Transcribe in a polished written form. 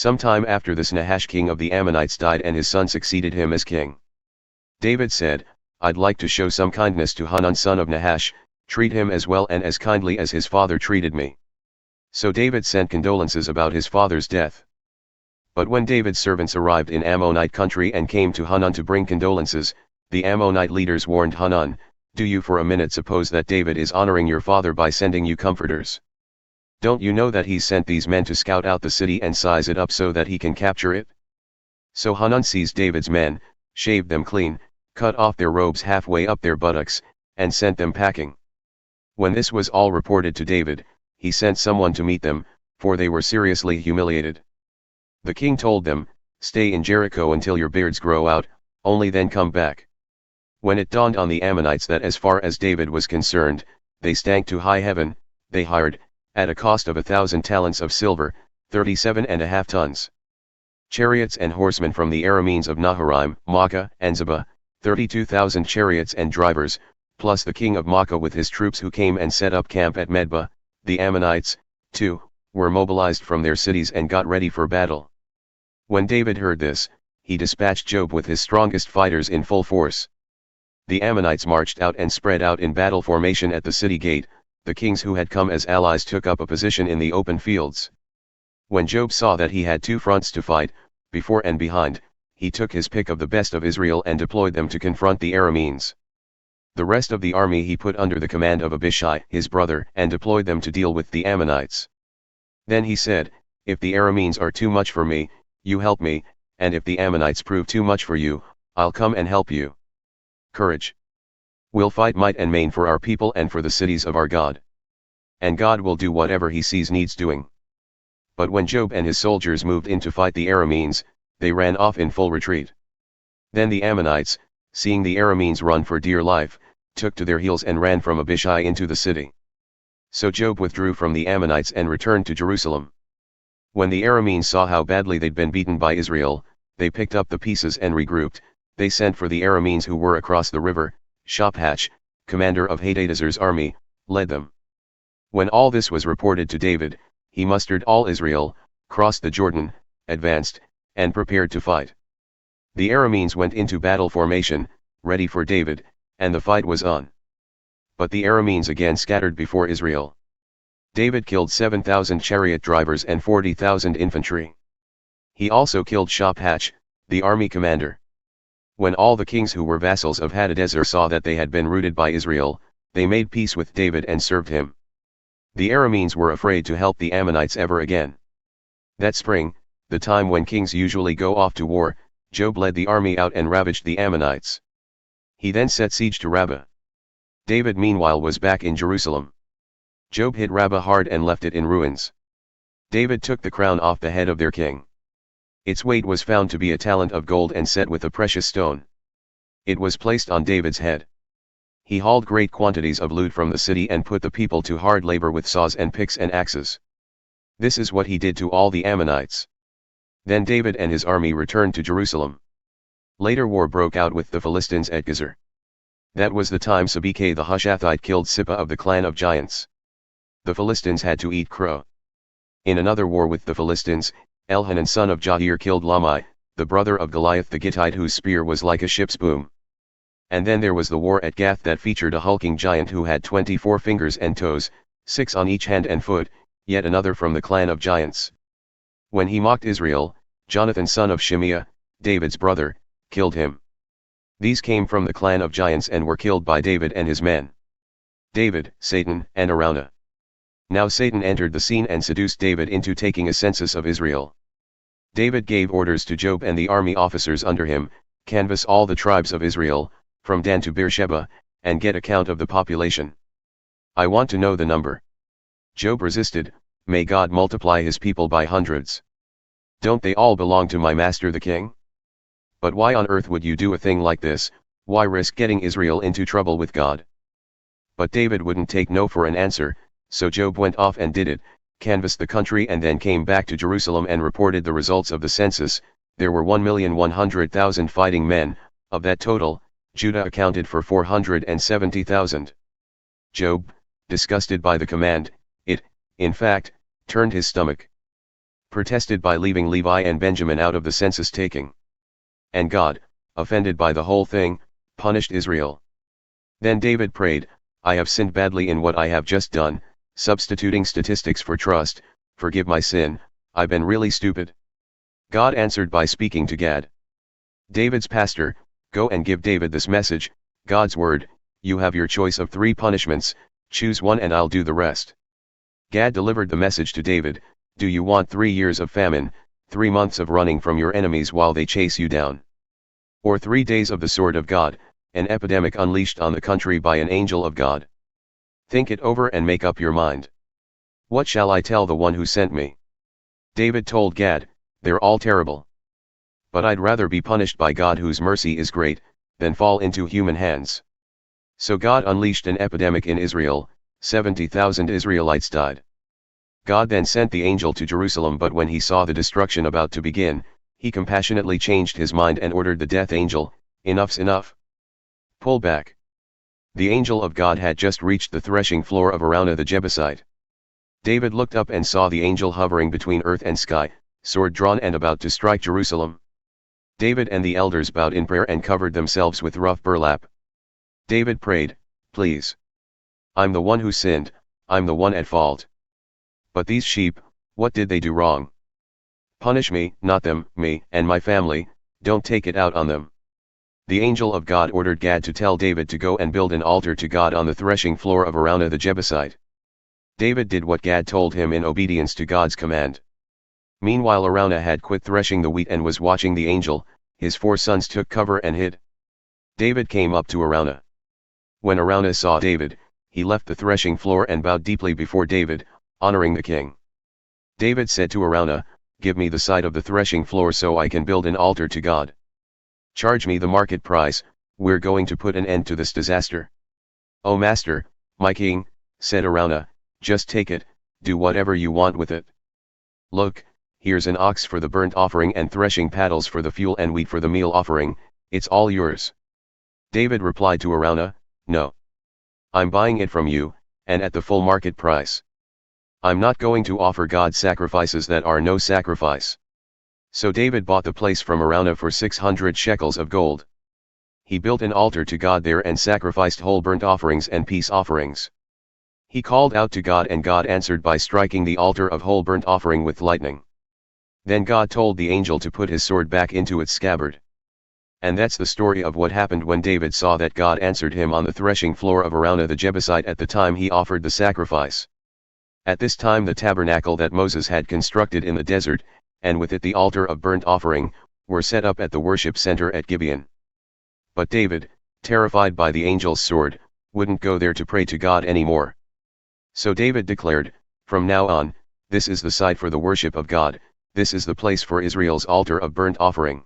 Some time after this Nahash king of the Ammonites died and his son succeeded him as king. David said, "I'd like to show some kindness to Hanun son of Nahash, treat him as well and as kindly as his father treated me." So David sent condolences about his father's death. But when David's servants arrived in Ammonite country and came to Hanun to bring condolences, the Ammonite leaders warned Hanun, "Do you for a minute suppose that David is honoring your father by sending you comforters? Don't you know that he's sent these men to scout out the city and size it up so that he can capture it?" So Hanun seized David's men, shaved them clean, cut off their robes halfway up their buttocks, and sent them packing. When this was all reported to David, he sent someone to meet them, for they were seriously humiliated. The king told them, "Stay in Jericho until your beards grow out, only then come back." When it dawned on the Ammonites that as far as David was concerned, they stank to high heaven, they hired, at a cost of 1,000 talents of silver, 37.5 tons. Chariots and horsemen from the Arameans of Naharaim, Maacah and Zobah, 32,000 chariots and drivers, plus the king of Maacah with his troops who came and set up camp at Medeba. The Ammonites, too, were mobilized from their cities and got ready for battle. When David heard this, he dispatched Joab with his strongest fighters in full force. The Ammonites marched out and spread out in battle formation at the city gate. The kings who had come as allies took up a position in the open fields. When Joab saw that he had two fronts to fight, before and behind, he took his pick of the best of Israel and deployed them to confront the Arameans. The rest of the army he put under the command of Abishai his brother and deployed them to deal with the Ammonites. Then he said, "If the Arameans are too much for me, you help me, and if the Ammonites prove too much for you, I'll come and help you. Courage. We'll fight might and main for our people and for the cities of our God. And God will do whatever he sees needs doing." But when Joab and his soldiers moved in to fight the Arameans, they ran off in full retreat. Then the Ammonites, seeing the Arameans run for dear life, took to their heels and ran from Abishai into the city. So Joab withdrew from the Ammonites and returned to Jerusalem. When the Arameans saw how badly they'd been beaten by Israel, they picked up the pieces and regrouped. They sent for the Arameans who were across the river. Shophach, commander of Hadadezer's army, led them. When all this was reported to David, he mustered all Israel, crossed the Jordan, advanced, and prepared to fight. The Arameans went into battle formation, ready for David, and the fight was on. But the Arameans again scattered before Israel. David killed 7,000 chariot drivers and 40,000 infantry. He also killed Shophach, the army commander. When all the kings who were vassals of Hadadezer saw that they had been routed by Israel, they made peace with David and served him. The Arameans were afraid to help the Ammonites ever again. That spring, the time when kings usually go off to war, Joab led the army out and ravaged the Ammonites. He then set siege to Rabbah. David meanwhile was back in Jerusalem. Joab hit Rabbah hard and left it in ruins. David took the crown off the head of their king. Its weight was found to be a talent of gold and set with a precious stone. It was placed on David's head. He hauled great quantities of loot from the city and put the people to hard labor with saws and picks and axes. This is what he did to all the Ammonites. Then David and his army returned to Jerusalem. Later war broke out with the Philistines at Gezer. That was the time Sibbecai the Hushathite killed Sibbecai of the clan of giants. The Philistines had to eat crow. In another war with the Philistines, Hanun son of Jair killed Lamai, the brother of Goliath the Gittite whose spear was like a ship's boom. And then there was the war at Gath that featured a hulking giant who had 24 fingers and toes, 6 on each hand and foot, yet another from the clan of giants. When he mocked Israel, Jonathan son of Shimeah, David's brother, killed him. These came from the clan of giants and were killed by David and his men. David, Satan, and Araunah. Now Satan entered the scene and seduced David into taking a census of Israel. David gave orders to Joab and the army officers under him, canvass all the tribes of Israel, from Dan to Beersheba, and get account of the population. I want to know the number. Joab resisted, "May God multiply his people by hundreds. Don't they all belong to my master the king? But why on earth would you do a thing like this? Why risk getting Israel into trouble with God?" But David wouldn't take no for an answer, so Joab went off and did it, canvassed the country and then came back to Jerusalem and reported the results of the census. There were 1,100,000 fighting men. Of that total, Judah accounted for 470,000. Joab, disgusted by the command, in fact, turned his stomach. protested by leaving Levi and Benjamin out of the census taking. And God, offended by the whole thing, punished Israel. Then David prayed, I have sinned badly in what I have just done, substituting statistics for trust, forgive my sin, I've been really stupid. God answered by speaking to Gad. David's pastor, go and give David this message, God's word, you have your choice of 3 punishments, choose one and I'll do the rest. Gad delivered the message to David, do you want 3 years of famine, 3 months of running from your enemies while they chase you down? Or 3 days of the sword of God, an epidemic unleashed on the country by an angel of God? Think it over and make up your mind. What shall I tell the one who sent me? David told Gad, they're all terrible. But I'd rather be punished by God whose mercy is great, than fall into human hands. So God unleashed an epidemic in Israel, 70,000 Israelites died. God then sent the angel to Jerusalem, but when he saw the destruction about to begin, he compassionately changed his mind and ordered the death angel, enough's enough. Pull back. The angel of God had just reached the threshing floor of Araunah the Jebusite. David looked up and saw the angel hovering between earth and sky, sword drawn and about to strike Jerusalem. David and the elders bowed in prayer and covered themselves with rough burlap. David prayed, please. I'm the one who sinned, I'm the one at fault. But these sheep, what did they do wrong? Punish me, not them, me, and my family, don't take it out on them. The angel of God ordered Gad to tell David to go and build an altar to God on the threshing floor of Araunah the Jebusite. David did what Gad told him in obedience to God's command. Meanwhile Araunah had quit threshing the wheat and was watching the angel, his 4 sons took cover and hid. David came up to Araunah. When Araunah saw David, he left the threshing floor and bowed deeply before David, honoring the king. David said to Araunah, give me the side of the threshing floor so I can build an altar to God. Charge me the market price, we're going to put an end to this disaster. O master, my king, said Araunah, just take it, do whatever you want with it. Look, here's an ox for the burnt offering and threshing paddles for the fuel and wheat for the meal offering, it's all yours. David replied to Araunah, no. I'm buying it from you, and at the full market price. I'm not going to offer God sacrifices that are no sacrifice. So David bought the place from Araunah for 600 shekels of gold. He built an altar to God there and sacrificed whole burnt offerings and peace offerings. He called out to God and God answered by striking the altar of whole burnt offering with lightning. Then God told the angel to put his sword back into its scabbard. And that's the story of what happened when David saw that God answered him on the threshing floor of Araunah the Jebusite at the time he offered the sacrifice. At this time the tabernacle that Moses had constructed in the desert, and with it the altar of burnt offering, were set up at the worship center at Gibeon. But David, terrified by the angel's sword, wouldn't go there to pray to God anymore. So David declared, from now on, this is the site for the worship of God, this is the place for Israel's altar of burnt offering.